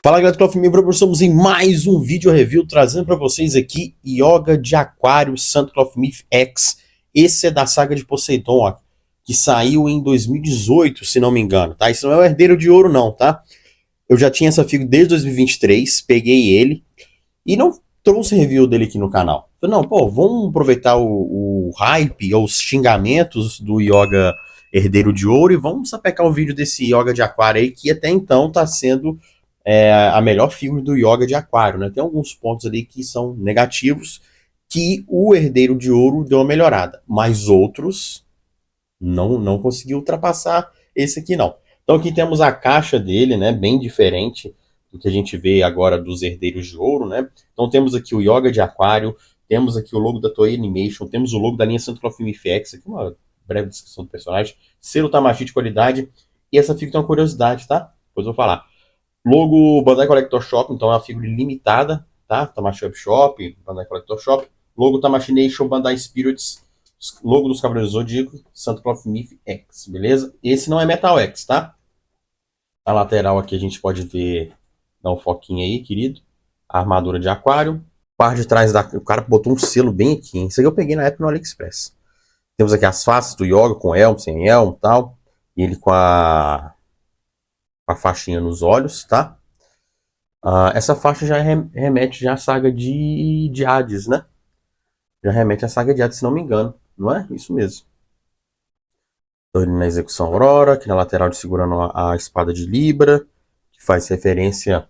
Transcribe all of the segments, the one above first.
Fala galera do Cloth Me, estamos em mais um vídeo review trazendo para vocês aqui Yoga de Aquário Santo Cloth Myth X. Esse é da saga de Poseidon, ó, que saiu em 2018, se não me engano, tá? Isso não é o Herdeiro de Ouro não, tá? Eu já tinha essa figura desde 2023, peguei ele e não trouxe review dele aqui no canal. Falei, não, pô, vamos aproveitar o hype ou os xingamentos do Yoga Herdeiro de Ouro e vamos sapecar o vídeo desse Yoga de Aquário aí, que até então tá sendo a melhor figura do Yoga de Aquário, né? Tem alguns pontos ali que são negativos, que o Herdeiro de Ouro deu uma melhorada, mas outros não conseguiu ultrapassar esse aqui não. Então aqui temos a caixa dele, né? Bem diferente do que a gente vê agora dos Herdeiros de Ouro, né? Então temos aqui o Yoga de Aquário, temos aqui o logo da Toei Animation, temos o logo da linha Santo Cloth Myth X, aqui uma breve descrição do personagem, selo Tamashii de qualidade, e essa figura tem uma curiosidade, tá? Depois eu vou falar. Logo Bandai Collector Shop, então é uma figura limitada, tá? Tamashii Web Shop, Bandai Collector Shop. Logo Tamashii Nation, Bandai Spirits. Logo dos Cavaleiros do Zodíaco, Santo Cloth Myth X, beleza? Esse não é Metal X, tá? Na lateral aqui a gente pode ver, dá um foquinho aí, querido. A armadura de aquário. Parte de trás, o cara botou um selo bem aqui, hein? Isso aqui eu peguei na época no AliExpress. Temos aqui as faces do Yoga, com elmo, sem elmo e tal. E ele com a faixinha nos olhos, tá? Essa faixa já remete já à saga de Hades, né? Já remete à saga de Hades, se não me engano. Não é? Isso mesmo. Estou ele na execução Aurora, aqui na lateral de segurando a espada de Libra, que faz referência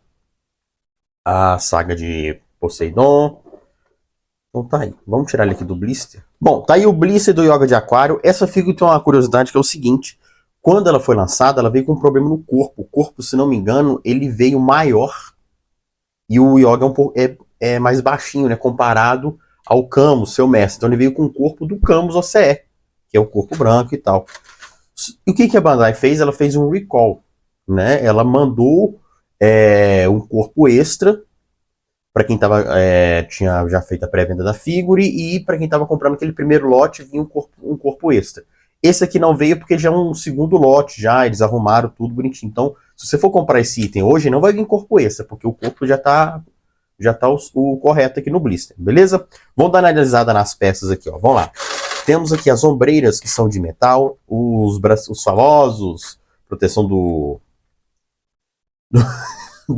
à saga de Poseidon. Então tá aí. Vamos tirar ele aqui do blister. Bom, tá aí o blister do Yoga de Aquário. Essa figura tem uma curiosidade que é o seguinte. Quando ela foi lançada, ela veio com um problema no corpo. O corpo, se não me engano, ele veio maior. E o Yoga é mais baixinho, né? Comparado ao Camus, seu mestre. Então ele veio com o corpo do Camus OCE, que é o corpo branco e tal. E o que a Bandai fez? Ela fez um recall, né? Ela mandou um corpo extra para quem tinha já feito a pré-venda da figure, e para quem estava comprando aquele primeiro lote vinha um corpo extra. Esse aqui não veio porque já é um segundo lote, já eles arrumaram tudo bonitinho. Então, se você for comprar esse item hoje, não vai vir corpo extra, porque o corpo já tá o correto aqui no blister, beleza? Vamos dar uma analisada nas peças aqui, ó. Vamos lá. Temos aqui as ombreiras, que são de metal, os famosos, proteção do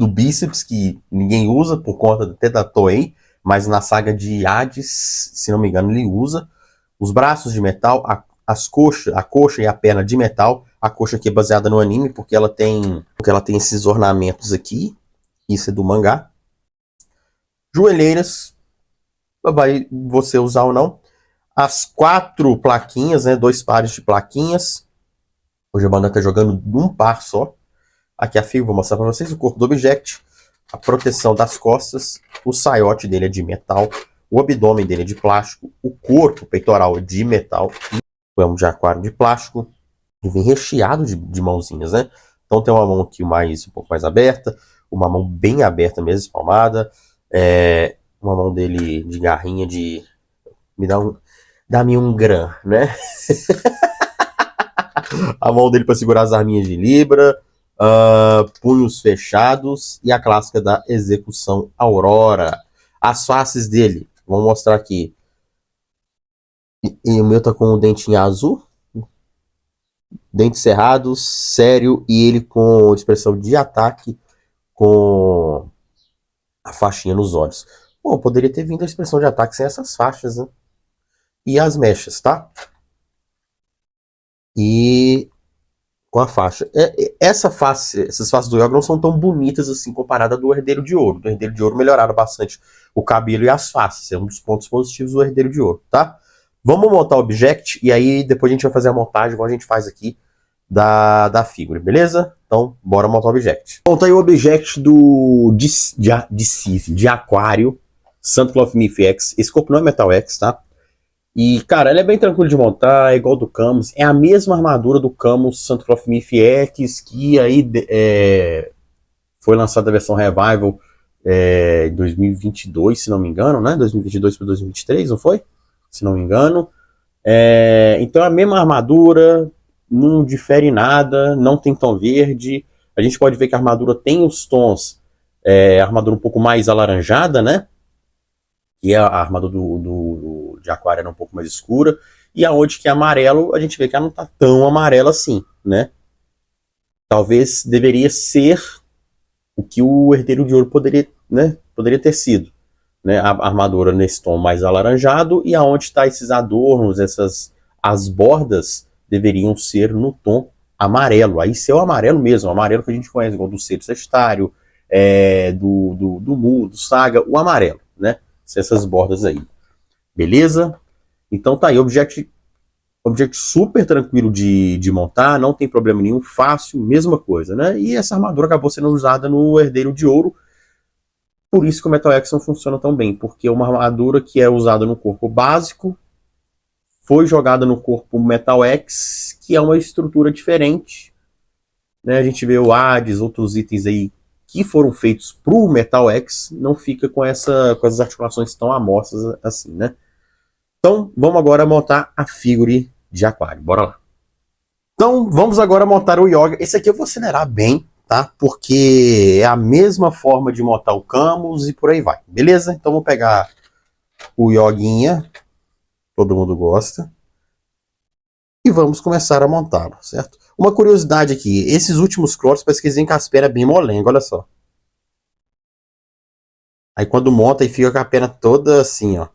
bíceps, que ninguém usa por conta até da Toei, mas na saga de Hades, se não me engano, ele usa. Os braços de metal, a coxa e a perna de metal. A coxa aqui é baseada no anime, porque ela tem esses ornamentos aqui. Isso é do mangá. Joelheiras, vai você usar ou não. As 4 plaquinhas, né, 2 pares de plaquinhas. Hoje a banda tá jogando um par só. Aqui a figura, vou mostrar para vocês o corpo do Object, a proteção das costas, o saiote dele é de metal, o abdômen dele é de plástico, o corpo o peitoral é de metal, e o elmo de aquário de plástico, e vem recheado de mãozinhas, né? Então tem uma mão aqui um pouco mais aberta, uma mão bem aberta mesmo, espalmada, uma mão dele de garrinha de... Dá-me um gram, né? A mão dele para segurar as arminhas de Libra, punhos fechados e a clássica da execução Aurora. As faces dele, vamos mostrar aqui. E o meu tá com o dentinho azul, dentes cerrados, sério, e ele com expressão de ataque, com a faixinha nos olhos. Pô, poderia ter vindo a expressão de ataque sem essas faixas, né? E as mechas, tá? E com a faixa. Essas faces do Yoga não são tão bonitas assim comparada do Herdeiro de Ouro. Do Herdeiro de Ouro melhoraram bastante o cabelo e as faces. É um dos pontos positivos do Herdeiro de Ouro, tá? Vamos montar o Object e aí depois a gente vai fazer a montagem igual a gente faz aqui da figura, beleza? Então, bora montar o Object. Bom, tá aí o Object de Aquário, Santo Cloth Myth X. Esse corpo não é Metal X, tá? E, cara, ele é bem tranquilo de montar, é igual do Camus. É a mesma armadura do Camus Santo Cloth Myth X, que aí foi lançada a versão Revival em 2022, se não me engano, né? 2022 para 2023, não foi? Se não me engano. Então é a mesma armadura, não difere nada, não tem tom verde. A gente pode ver que a armadura tem os tons armadura um pouco mais alaranjada, né? Que a armadura de Aquário era um pouco mais escura. E aonde que é amarelo, a gente vê que ela não tá tão amarela assim, né? Talvez deveria ser o que o Herdeiro de Ouro poderia, né, poderia ter sido. Né? A armadura nesse tom mais alaranjado, e aonde está esses adornos, as bordas deveriam ser no tom amarelo. Aí ser o amarelo mesmo, o amarelo que a gente conhece, igual do Sexto Sagitário, do Mu, do Saga, o amarelo, né? Essas bordas aí. Beleza? Então tá aí, objeto super tranquilo de montar, não tem problema nenhum, fácil, mesma coisa, né? E essa armadura acabou sendo usada no Herdeiro de Ouro, por isso que o Metal X não funciona tão bem, porque é uma armadura que é usada no corpo básico foi jogada no corpo Metal X, que é uma estrutura diferente, né? A gente vê o Hades, outros itens aí que foram feitos pro Metal X, não fica com as articulações tão amostras assim, né? Então, vamos agora montar a figure de Aquário. Bora lá. Então, vamos agora montar o Yoga. Esse aqui eu vou acelerar bem, tá? Porque é a mesma forma de montar o Camus e por aí vai. Beleza? Então, vou pegar o Yoguinha, todo mundo gosta, e vamos começar a montá-lo, certo? Uma curiosidade aqui, esses últimos crotes parece que eles vêm com as pernas bem molengas, olha só. Aí quando monta e fica com a perna toda assim, ó.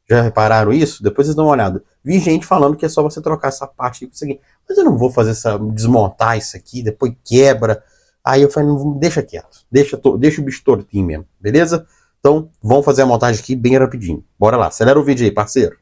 Já repararam isso? Depois vocês dão uma olhada. Vi gente falando que é só você trocar essa parte aqui com isso aqui. Mas eu não vou fazer desmontar isso aqui, depois quebra. Aí eu falei, não, deixa quieto. Deixa o bicho tortinho mesmo, beleza? Então, vamos fazer a montagem aqui bem rapidinho. Bora lá, acelera o vídeo aí, parceiro.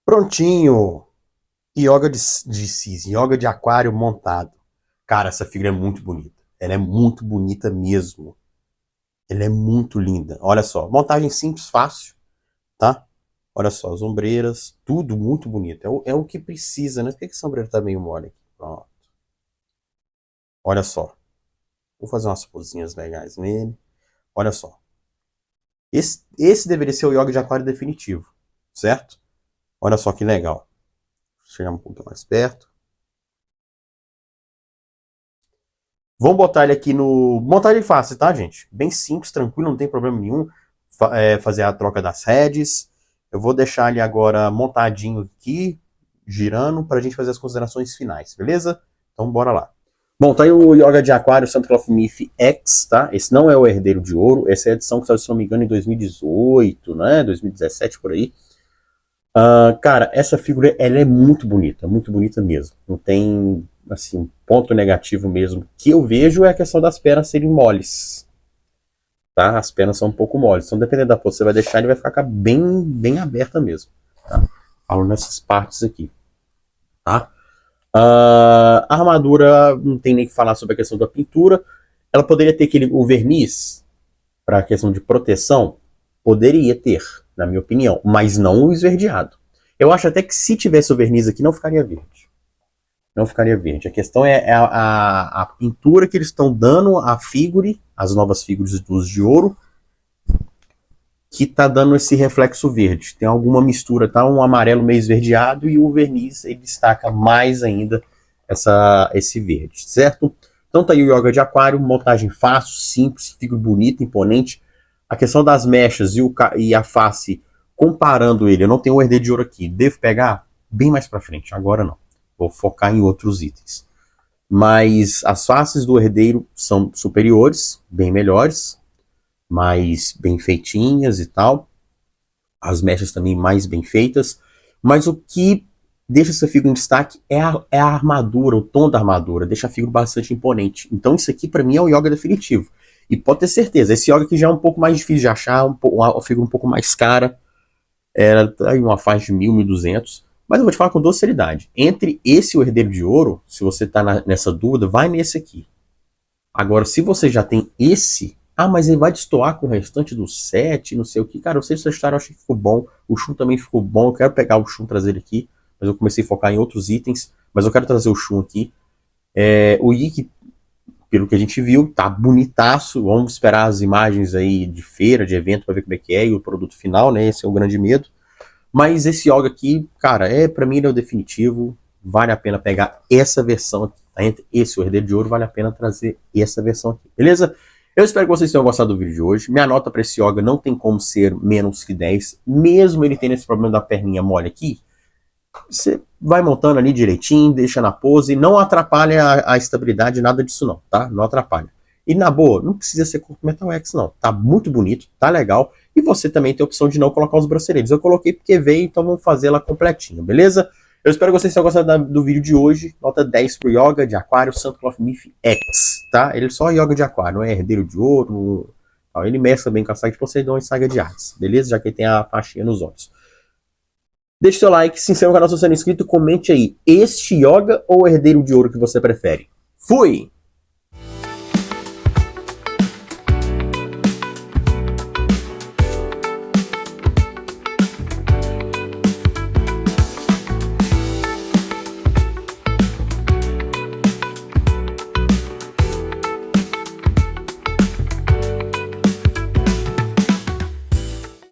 Prontinho. Yoga de cis, yoga de aquário montado. Cara, essa figura é muito bonita. Ela é muito bonita mesmo. Ela é muito linda. Olha só, montagem simples, fácil, tá? Olha só, as ombreiras, tudo muito bonito. É o que precisa, né? Por que essa ombreira tá meio mole aqui? Pronto. Olha só. Vou fazer umas posinhas legais nele. Olha só. Esse deveria ser o yoga de aquário definitivo, certo? Olha só que legal. Vou chegar um pouquinho mais perto. Vamos botar ele aqui no... Montagem fácil, tá, gente? Bem simples, tranquilo, não tem problema nenhum. Fazer a troca das heads. Eu vou deixar ele agora montadinho aqui, girando, para a gente fazer as considerações finais, beleza? Então bora lá. Bom, tá aí o Yoga de Aquário Santa Claus Myth X, tá? Esse não é o Herdeiro de Ouro, essa é a edição que saiu, se não me engano, em 2018, né? 2017, por aí. Cara, essa figura, ela é muito bonita mesmo. Não tem, assim, ponto negativo mesmo. Que eu vejo é a questão das pernas serem moles, tá? As pernas são um pouco moles. Então, dependendo da pose que você vai deixar, ele vai ficar bem aberta mesmo, tá? Falo nessas partes aqui, tá? A armadura, não tem nem que falar sobre a questão da pintura. Ela poderia ter o verniz para a questão de proteção? Poderia ter, na minha opinião, mas não o esverdeado. Eu acho até que se tivesse o verniz aqui, não ficaria verde. Não ficaria verde. A questão é a pintura que eles estão dando à figure, as novas figuras dos de ouro, que tá dando esse reflexo verde. Tem alguma mistura, tá? Um amarelo meio esverdeado e o verniz ele destaca mais ainda esse verde, certo? Então tá aí o Yoga de Aquário, montagem fácil, simples, figura bonita, imponente. A questão das mechas e a face, comparando ele, eu não tenho o herdeiro de ouro aqui, devo pegar bem mais pra frente, agora não. Vou focar em outros itens. Mas as faces do herdeiro são superiores, bem melhores, mais bem feitinhas e tal. As mechas também mais bem feitas. Mas o que deixa essa figura em destaque é a armadura, o tom da armadura. Deixa a figura bastante imponente. Então isso aqui para mim é o Yoga definitivo. E pode ter certeza, esse Yoga aqui já é um pouco mais difícil de achar, uma figura um pouco mais cara. Era uma faixa de 1.000, 1.200. Mas eu vou te falar com doce seriedade. Entre esse e o Herdeiro de Ouro, se você tá nessa dúvida, vai nesse aqui. Agora, se você já tem esse, mas ele vai destoar com o restante do set, não sei o que. Cara, o sexto história eu achei que ficou bom. O Shun também ficou bom. Eu quero pegar o Shun e trazer ele aqui. Mas eu comecei a focar em outros itens. Mas eu quero trazer o Shun aqui. O Ikki, pelo que a gente viu, tá bonitaço. Vamos esperar as imagens aí de feira, de evento, para ver como é que é. E o produto final, né? Esse é o grande medo. Mas esse Yoga aqui, cara, pra mim ele é o definitivo. Vale a pena pegar essa versão aqui. Tá? Entre esse e o Herdeiro de Ouro, vale a pena trazer essa versão aqui. Beleza? Eu espero que vocês tenham gostado do vídeo de hoje. Minha nota para esse Yoga não tem como ser menos que 10. Mesmo ele tendo esse problema da perninha mole aqui, você vai montando ali direitinho, deixa na pose. Não atrapalha a estabilidade, nada disso não, tá? Não atrapalha. E na boa, não precisa ser Corpo Metal X não. Tá muito bonito, tá legal. E você também tem a opção de não colocar os braceletes. Eu coloquei porque veio, então vamos fazer ela completinha, beleza? Eu espero que vocês tenham gostado do vídeo de hoje. Nota 10 pro Yoga de Aquário Santa Claus Myth X, tá? Ele é só Yoga de Aquário, não é Herdeiro de Ouro. Não. Ele mescla bem com a saga de Poseidon e saga de Hades, beleza? Já que ele tem a faixinha nos olhos. Deixe seu like, se inscreva no canal se você não é inscrito, comente aí. Este Yoga ou Herdeiro de Ouro que você prefere? Fui!